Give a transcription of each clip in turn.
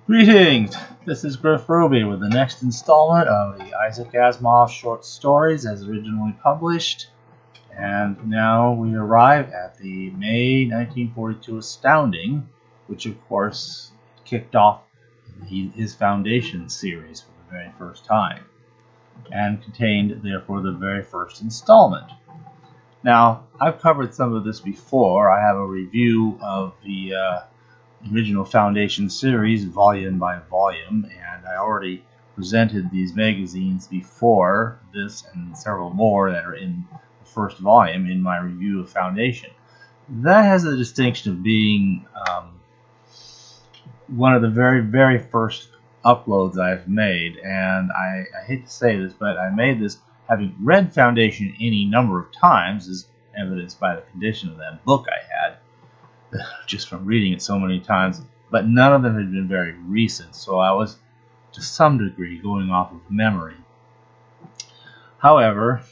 Greetings! This is Griff Ruby with the next installment of the Isaac Asimov short stories as originally published. And now we arrive at the May 1942 Astounding, which of course kicked off his Foundation series for the very first time, and contained therefore the very first installment. Now, I've covered some of this before. I have a review of the original Foundation series, volume by volume, and I already presented these magazines before this and several more that are in the first volume in my review of Foundation. That has the distinction of being one of the very, very first uploads I've made, and I hate to say this, but I made this having read Foundation any number of times, as evidenced by the condition of that book I had, just from reading it so many times, but none of them had been very recent, so I was to some degree going off of memory. However,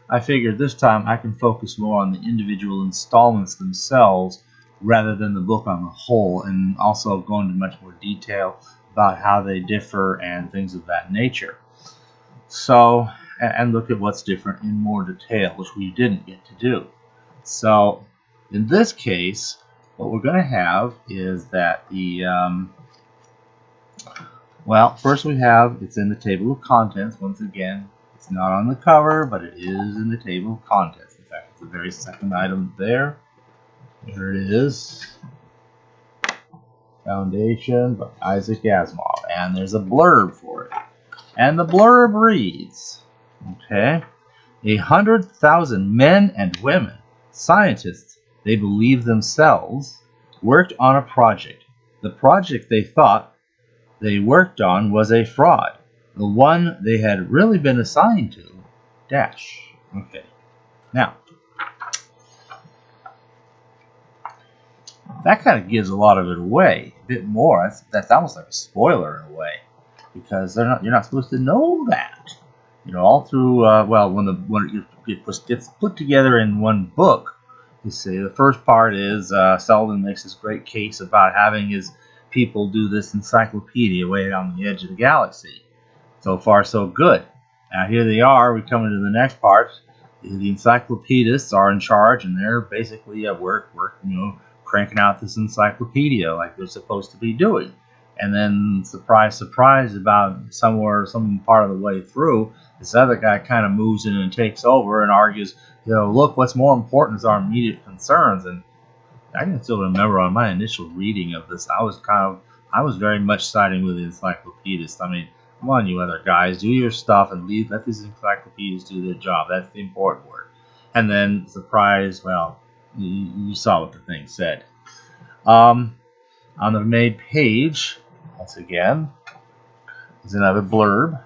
I figured this time I can focus more on the individual installments themselves rather than the book on the whole, and also go into much more detail about how they differ and things of that nature. So, and look at what's different in more detail, which we didn't get to do. So, in this case, what we're going to have is that the, first we have, it's in the table of contents. Once again, it's not on the cover, but it is in the table of contents. In fact, it's the very second item there. There it is. Foundation by Isaac Asimov. And there's a blurb for it. And the blurb reads, 100,000 men and women, scientists, they believe themselves, worked on a project. The project they thought they worked on was a fraud. The one they had really been assigned to, dash. Okay. Now, that kind of gives a lot of it away. A bit more. That's almost like a spoiler in a way, because you're not supposed to know that. You know, all through when it gets put together in one book. You see, the first part is Seldon makes this great case about having his people do this encyclopedia way on the edge of the galaxy. So far, so good. Now here they are. We come into the next part. The encyclopedists are in charge, and they're basically at work, cranking out this encyclopedia like they're supposed to be doing. And then, surprise, surprise, about some part of the way through, this other guy kind of moves in and takes over and argues, look, what's more important is our immediate concerns. And I can still remember on my initial reading of this, I was very much siding with the encyclopedists. I mean, come on, you other guys, do your stuff and let these encyclopedists do their job. That's the important work. And then, surprise, you saw what the thing said. On the main page, once again, is another blurb,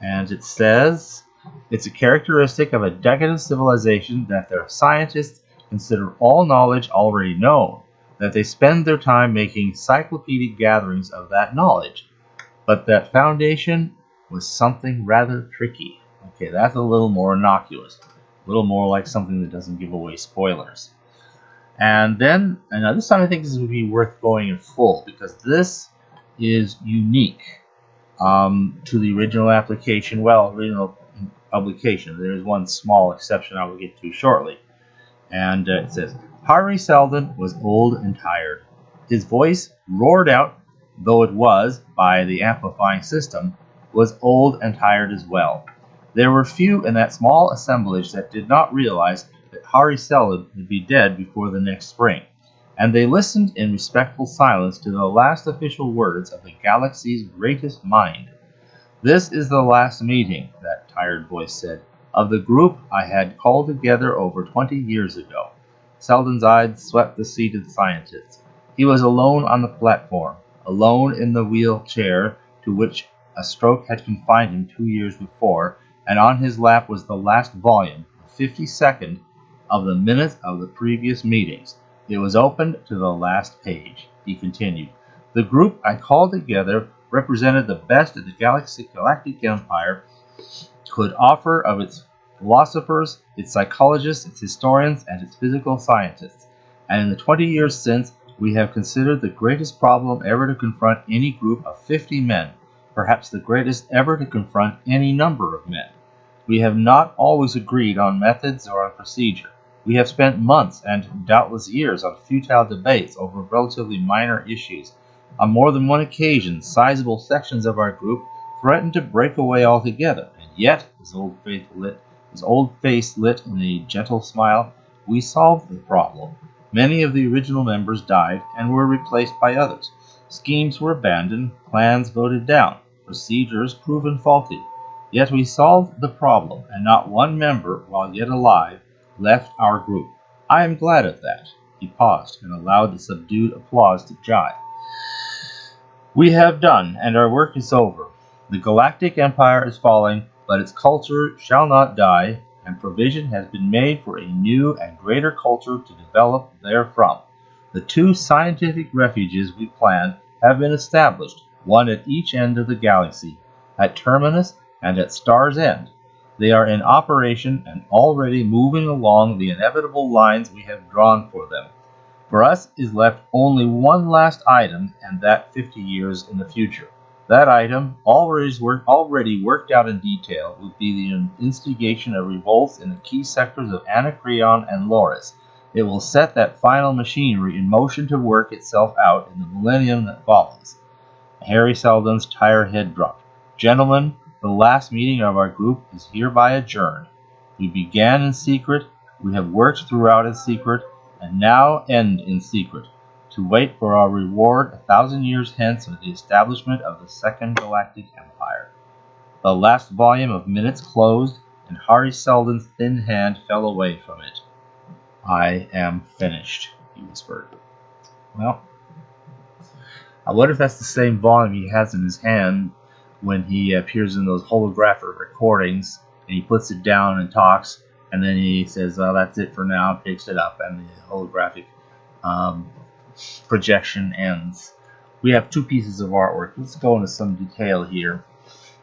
and it says, it's a characteristic of a decadent civilization that their scientists consider all knowledge already known, that they spend their time making encyclopedic gatherings of that knowledge, but that Foundation was something rather tricky. Okay, that's a little more innocuous, a little more like something that doesn't give away spoilers. And then, this time I think this would be worth going in full, because this is unique to the original application, original publication. There is one small exception I will get to shortly. And it says, Hari Seldon was old and tired. His voice, roared out, though it was, by the amplifying system, was old and tired as well. There were few in that small assemblage that did not realize that Hari Seldon would be dead before the next spring, and they listened in respectful silence to the last official words of the galaxy's greatest mind. This is the last meeting, that tired voice said, of the group I had called together over 20 years ago. Seldon's eyes swept the seated scientists. He was alone on the platform, alone in the wheelchair to which a stroke had confined him 2 years before, and on his lap was the last volume, the 52nd, of the minutes of the previous meetings. It was opened to the last page. He continued. The group I called together represented the best that the galactic empire could offer of its philosophers, its psychologists, its historians, and its physical scientists. And in the 20 years since, We have considered the greatest problem ever to confront any group of 50 men, perhaps the greatest ever to confront any number of men. We have not always agreed on methods or on procedure. We have spent months and doubtless years on futile debates over relatively minor issues. On more than one occasion, sizable sections of our group threatened to break away altogether, and yet, his old face lit in a gentle smile, we solved the problem. Many of the original members died and were replaced by others. Schemes were abandoned, plans voted down, procedures proven faulty. Yet we solved the problem, and not one member, while yet alive, left our group. I am glad of that. He paused and allowed the subdued applause to jibe. We have done, and our work is over. The galactic empire is falling, but its culture shall not die, and provision has been made for a new and greater culture to develop therefrom. The 2 scientific refuges we planned have been established, one at each end of the galaxy, at Terminus and at Star's End. They are in operation and already moving along the inevitable lines we have drawn for them. For us is left only one last item, and that 50 years in the future. That item, already worked out in detail, would be the instigation of revolts in the key sectors of Anacreon and Loris. It will set that final machinery in motion to work itself out in the millennium that follows. Hari Seldon's tired head dropped. Gentlemen, the last meeting of our group is hereby adjourned. We began in secret, we have worked throughout in secret, and now end in secret, to wait for our reward 1,000 years hence with the establishment of the Second Galactic Empire. The last volume of minutes closed, and Hari Seldon's thin hand fell away from it. I am finished, he whispered. Well, I wonder if that's the same volume he has in his hand when he appears in those holographic recordings, and he puts it down and talks, and then he says, "Oh, that's it for now," picks it up, and the holographic projection ends. We have 2 pieces of artwork. Let's go into some detail here.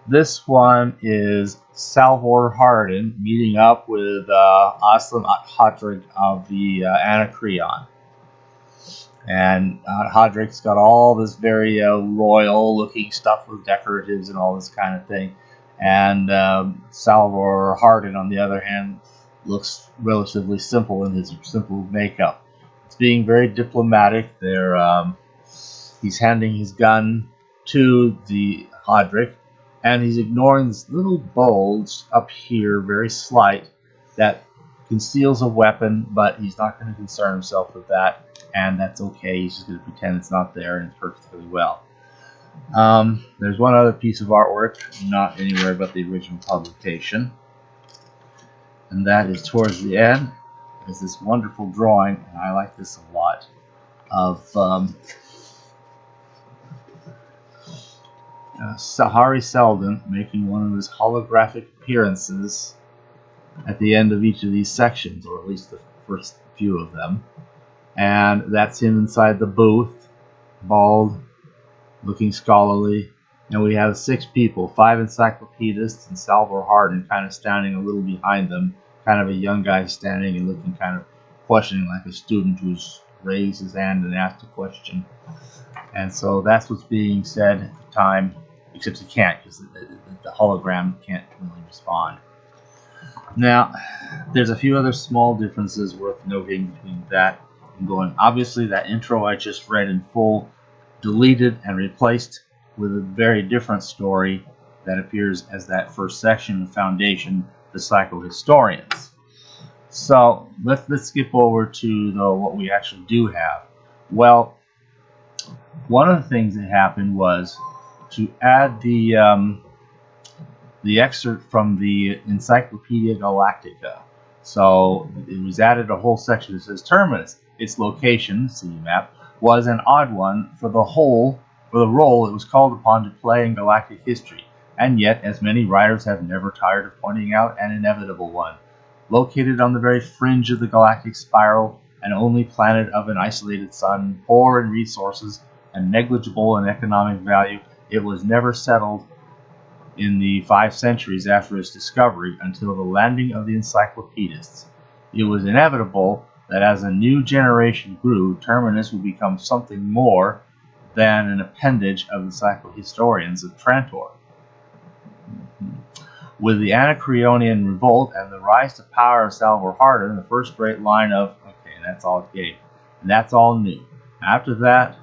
This one is Salvor Hardin meeting up with Asimov of the Anacreon. And Hodrick's got all this very royal-looking stuff with decoratives and all this kind of thing. And Salvor Hardin, on the other hand, looks relatively simple in his simple makeup. It's being very diplomatic. He's handing his gun to the Hodrick, and he's ignoring this little bulge up here, very slight, that conceals a weapon, but he's not going to concern himself with that, and that's okay. He's just going to pretend it's not there, and it's perfectly well. There's one other piece of artwork, not anywhere but the original publication, and that is towards the end. There's this wonderful drawing, and I like this a lot, of Hari Seldon making one of his holographic appearances at the end of each of these sections, or at least the first few of them. And that's him inside the booth, bald, looking scholarly. And we have 6 people, 5 encyclopedists, and Salvor Hardin kind of standing a little behind them, kind of a young guy standing and looking kind of questioning, like a student who's raised his hand and asked a question. And so that's what's being said at the time, except he can't, because the hologram can't really respond. Now, there's a few other small differences worth noting between that and going. Obviously, that intro I just read in full, deleted and replaced with a very different story that appears as that first section of Foundation, the Psychohistorians. So let's skip over to what we actually do have. Well, one of the things that happened was to add the excerpt from the Encyclopedia Galactica. So it was added a whole section that says Terminus. Its location, see map, was an odd one for the role it was called upon to play in galactic history, and yet, as many writers have never tired of pointing out, an inevitable one. Located on the very fringe of the galactic spiral, an only planet of an isolated sun, poor in resources and negligible in economic value, it was never settled in the 5 centuries after its discovery until the landing of the encyclopedists. It was inevitable that as a new generation grew, Terminus would become something more than an appendage of the psychohistorians of Trantor. With the Anacreonian revolt and the rise to power of Salvor Hardin, the first great line of, okay, that's all it gave. And that's all new. After that,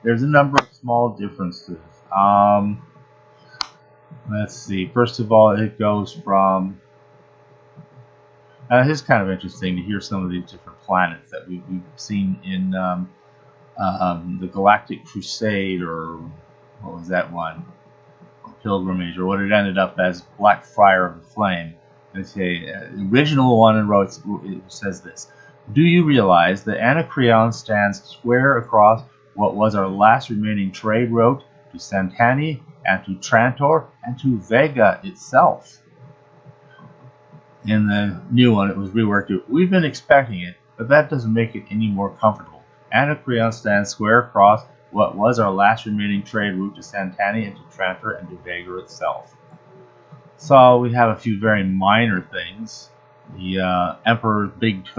there's a number of small differences. Let's see. First of all, it goes from... it's kind of interesting to hear some of these different planets that we've seen in the Galactic Crusade, or what was that one? Pilgrimage, or what it ended up as, Blackfriar of the Flame. Okay, the original one it says this: do you realize that Anacreon stands square across what was our last remaining trade route to Santani and to Trantor and to Vega itself? In the new one, it was reworked to, we've been expecting it, but that doesn't make it any more comfortable. Anacreon stands square across what was our last remaining trade route to Santani and to Trantor and to Vega itself. So we have a few very minor things. The Emperor's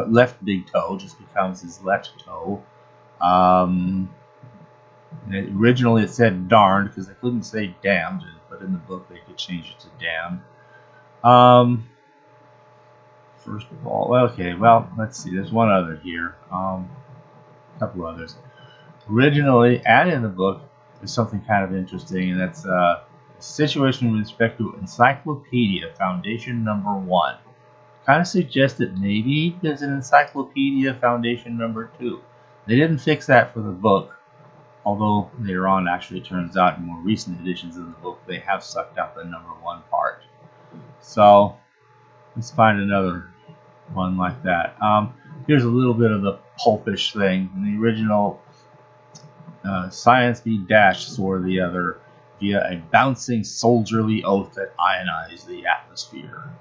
left big toe just becomes his left toe. Originally it said darned because they couldn't say damned, but in the book they could change it to damned. First of all, okay, well, let's see. There's one other here. A couple others. Originally, and in the book, there's something kind of interesting, and that's a situation with respect to Encyclopedia Foundation Number One. Kind of suggests that maybe there's an Encyclopedia Foundation Number Two. They didn't fix that for the book, although later on, actually, it turns out in more recent editions of the book, they have sucked out the number one part. So, let's find another one like that. Here's a little bit of the pulpish thing. In the original, science be dashed, swore the other, via a bouncing soldierly oath that ionized the atmosphere.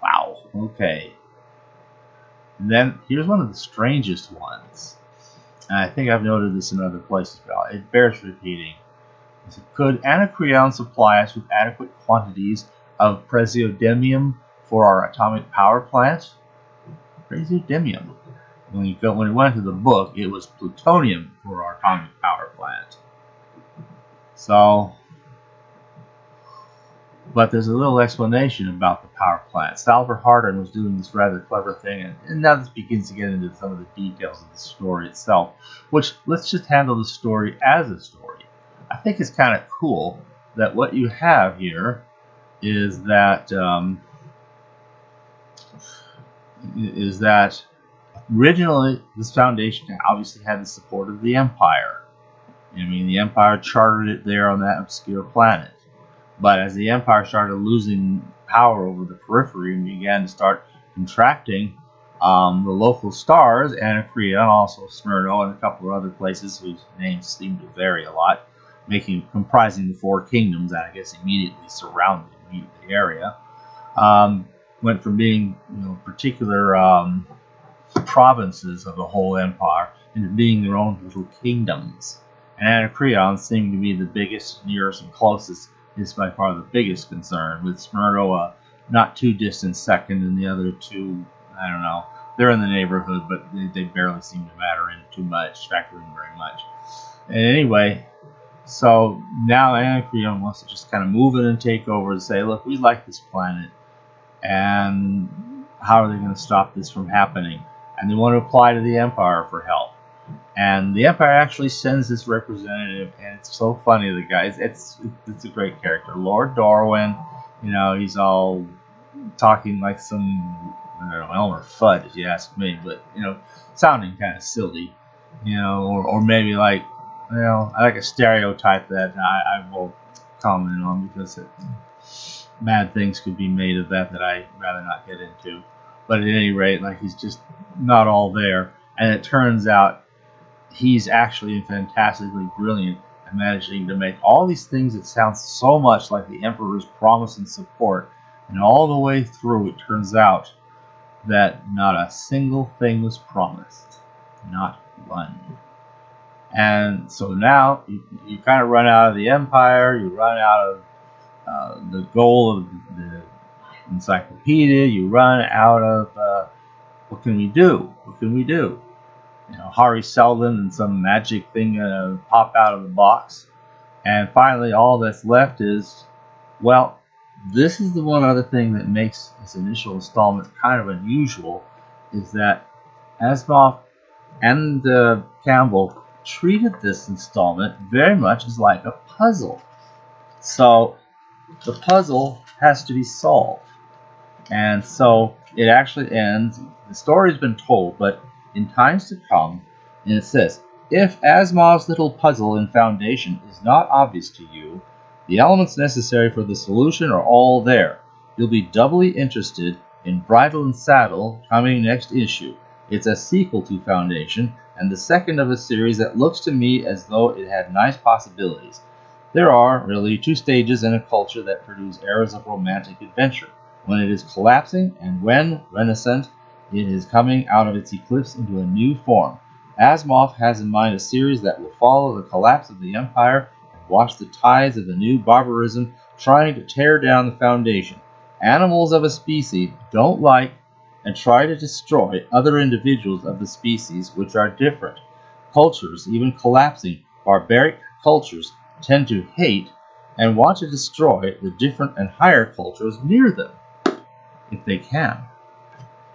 Wow, okay. And then, here's one of the strangest ones. And I think I've noted this in other places, but it bears repeating. It said, could Anacreon supply us with adequate quantities of praseodymium for our atomic power plant? Praseodymium. When we went to the book, it was plutonium for our atomic power plant. So, but there's a little explanation about the power plant. Salvor Hardin was doing this rather clever thing, and now this begins to get into some of the details of the story itself, which, let's just handle the story as a story. I think it's kind of cool that what you have here is that originally this foundation obviously had the support of the Empire. I mean, the Empire chartered it there on that obscure planet. But as the Empire started losing power over the periphery and began to start contracting, the local stars, Anacreon, also Smyrna, and a couple of other places whose names seem to vary a lot, comprising the four kingdoms that I guess immediately surrounded the area, went from being particular provinces of the whole empire into being their own little kingdoms. And Anacreon seemed to be the biggest, nearest, and closest. Is by far the biggest concern, with Smyrna not too distant second, and the other two, I don't know, they're in the neighborhood, but they barely seem to factor in very much. And anyway, so now Anacreon wants to just kind of move in and take over and say, look, we like this planet, and how are they going to stop this from happening? And they want to apply to the Empire for help. And the Empire actually sends this representative, and it's so funny, the guy. It's a great character. Lord Darwin, he's all talking like some, I don't know, Elmer Fudd, if you ask me, but, sounding kind of silly, or maybe like, I like a stereotype that I will comment on because bad things could be made of that I'd rather not get into. But at any rate, like, he's just not all there. And it turns out he's actually fantastically brilliant at managing to make all these things that sound so much like the Emperor's promise and support. And all the way through, it turns out that not a single thing was promised. Not one. And so now you kind of run out of the Empire, you run out of the goal of the Encyclopedia, you run out of What can we do? What can we do? You know, Hari Seldon and some magic thing pop out of the box. And finally, all that's left is, well, this is the one other thing that makes this initial installment kind of unusual, is that Asimov and Campbell treated this installment very much as like a puzzle. So the puzzle has to be solved. And so it actually ends, the story's been told, but in times to come, and it says, if Asimov's little puzzle in Foundation is not obvious to you, the elements necessary for the solution are all there. You'll be doubly interested in Bridle and Saddle, coming next issue. It's a sequel to Foundation, and the second of a series that looks to me as though it had nice possibilities. There are, really, two stages in a culture that produce eras of romantic adventure. When it is collapsing, and when, renascent, it is coming out of its eclipse into a new form. Asimov has in mind a series that will follow the collapse of the Empire and watch the tides of the new barbarism trying to tear down the Foundation. Animals of a species don't like and try to destroy other individuals of the species which are different. Cultures, even collapsing, barbaric cultures, tend to hate and want to destroy the different and higher cultures near them, if they can.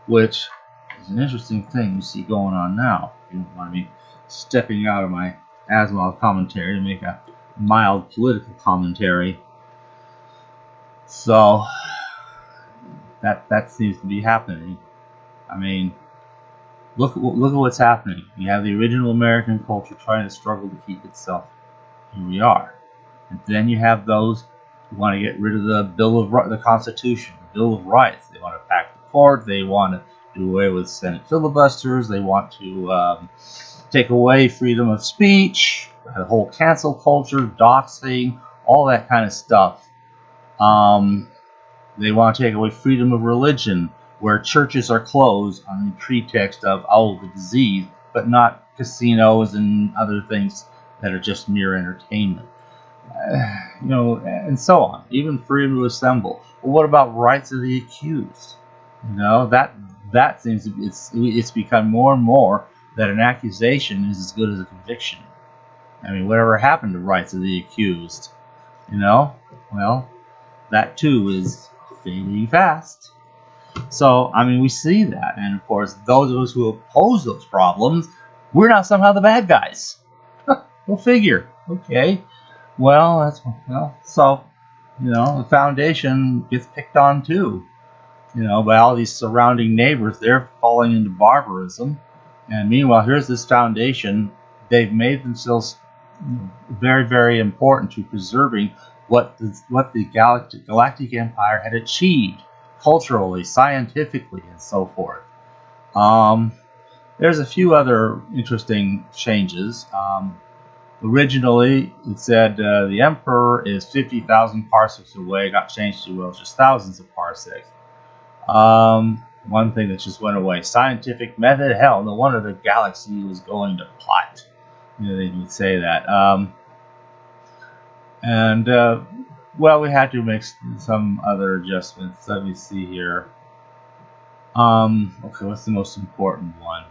Which is an interesting thing you see going on now. If you don't mind me stepping out of my Asimov commentary to make a mild political commentary. So that seems to be happening. I mean, look at what's happening. You have the original American culture trying to struggle to keep itself. Here we are. And then you have those who want to get rid of the Constitution, the Bill of Rights. They want to pack the court. They want to do away with Senate filibusters. They want to take away freedom of speech, the whole cancel culture, doxing, all that kind of stuff. They want to take away freedom of religion, where churches are closed on the pretext of, the disease, but not casinos and other things that are just mere entertainment. And so on. Even freedom to assemble. Well, what about rights of the accused? That seems to be, it's become more and more that an accusation is as good as a conviction. I mean, whatever happened to rights of the accused? Well, that too is fading fast. So, I mean, we see that, and of course, those of us who oppose those problems, we're now somehow the bad guys. Go figure. Okay. Well, so, the Foundation gets picked on too. By all these surrounding neighbors, they're falling into barbarism. And meanwhile, here's this Foundation. They've made themselves very, very important to preserving what the Galactic Empire had achieved culturally, scientifically, and so forth. There's a few other interesting changes. Originally, it said the Emperor is 50,000 parsecs away. It got changed to, just thousands of parsecs. One thing that just went away. Scientific method? Hell, no wonder the galaxy was going to pot. They would say that. We had to make some other adjustments. Let me see here. Okay, what's the most important one?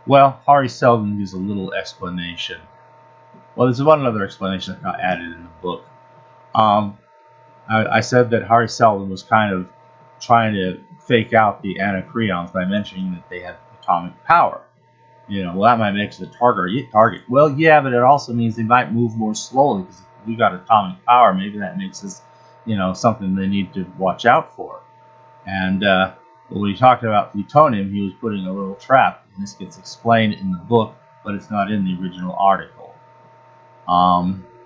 Well, Hari Seldon gives a little explanation. Well, there's one other explanation that got added in the book. I said that Hari Seldon was kind of trying to fake out the Anacreons by mentioning that they had atomic power. That might make us a target. Well, yeah, but it also means they might move more slowly, because if we got atomic power, maybe that makes us, something they need to watch out for. And when he talked about plutonium, he was putting a little trap, and this gets explained in the book, but it's not in the original article.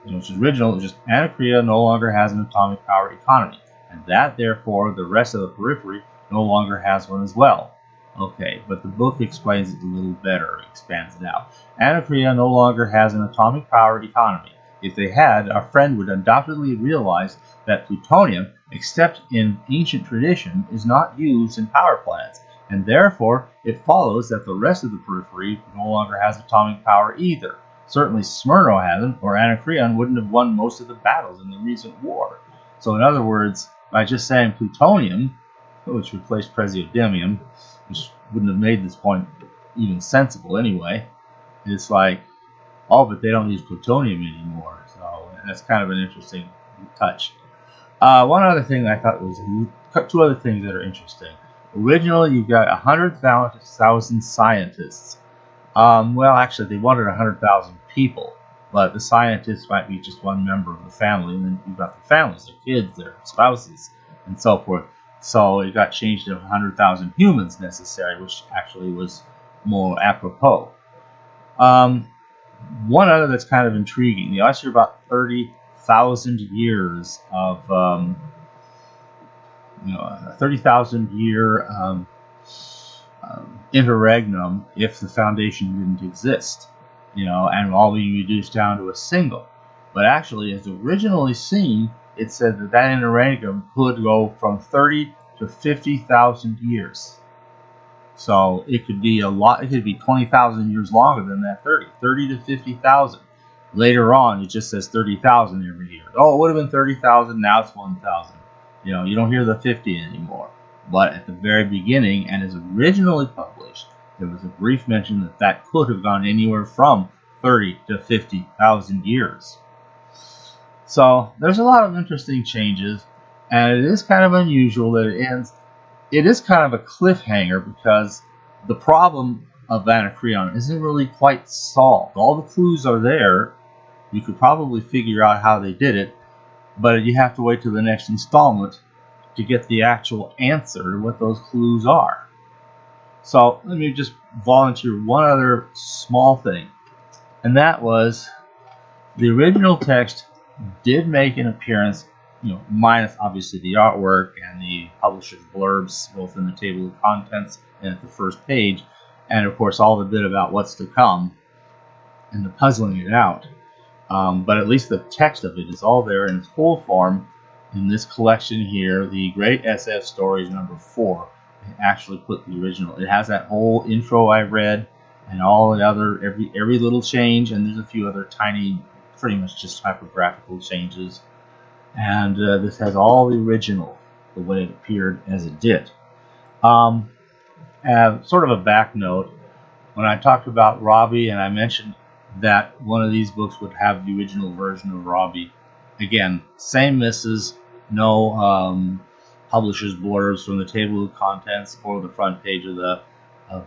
Which is original, it's just Anacreon no longer has an atomic power economy, and that, therefore, the rest of the periphery no longer has one as well. Okay, but the book explains it a little better, expands it out. Anacreon no longer has an atomic power economy. If they had, our friend would undoubtedly realize that plutonium, except in ancient tradition, is not used in power plants, and therefore it follows that the rest of the periphery no longer has atomic power either. Certainly Smyrna hasn't, or Anacreon wouldn't have won most of the battles in the recent war. So in other words, by just saying plutonium, which replaced praseodymium, which wouldn't have made this point even sensible anyway. It's like, oh, but they don't use plutonium anymore. So that's kind of an interesting touch. One other thing I thought was, two other things that are interesting. Originally, you've got 100,000 scientists. Well, actually, they wanted 100,000 people, but the scientists might be just one member of the family, and then you've got the families, their kids, their spouses, and so forth. So it got changed to 100,000 humans necessary, which actually was more apropos. One other that's kind of intriguing, you asked you about 30,000 years of, 30,000 year interregnum if the Foundation didn't exist, and all being reduced down to a single. But actually, as originally seen, it said that that interregnum could go from 30 to 50,000 years. So it could be a lot. It could be 20,000 years longer than that 30 to 50,000. Later on, it just says 30,000 every year. Oh, it would have been 30,000. Now it's 1,000. You don't hear the 50 anymore. But at the very beginning, and as originally published, there was a brief mention that that could have gone anywhere from 30 to 50,000 years. So there's a lot of interesting changes, and it is kind of unusual that it ends. It is kind of a cliffhanger because the problem of Anacreon isn't really quite solved. All the clues are there. You could probably figure out how they did it, but you have to wait till the next installment to get the actual answer to what those clues are. So let me just volunteer one other small thing, and that was the original text did make an appearance, minus obviously the artwork and the publisher's blurbs, both in the table of contents and at the first page, and of course all the bit about what's to come and the puzzling it out. But at least the text of it is all there in its full form in this collection here, the Great SF Stories number 4. It actually put the original. It has that whole intro I read and all the other, every little change, and there's a few other tiny, pretty much just typographical changes. And this has all the original, the way it appeared as it did. Sort of a back note, when I talked about Robbie and I mentioned that one of these books would have the original version of Robbie, again, same misses, no publisher's blurbs from the table of contents or the front page of the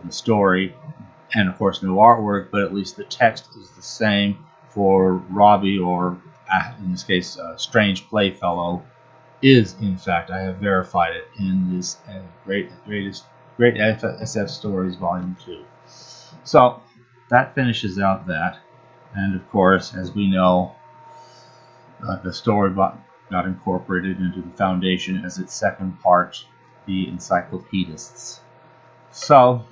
story, and of course no artwork, but at least the text is the same for Robbie, or in this case, Strange Playfellow is, in fact, I have verified it in this Great SF Stories Volume 2. So that finishes out that, and of course, as we know, the story got incorporated into the Foundation as its second part, the Encyclopedists. So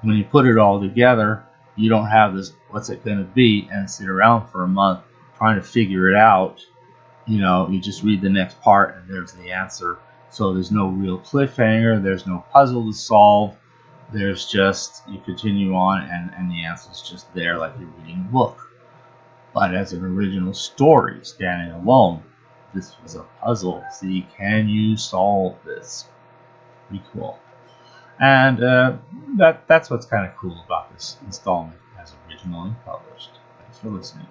when you put it all together, you don't have this, what's it going to be, and sit around for a month trying to figure it out. You just read the next part and there's the answer. So there's no real cliffhanger, there's no puzzle to solve, there's just, you continue on and the answer's just there like you're reading a book. But as an original story, standing alone, this was a puzzle. See, can you solve this? Pretty cool. And that's what's kind of cool about this installment as originally published. Thanks for listening.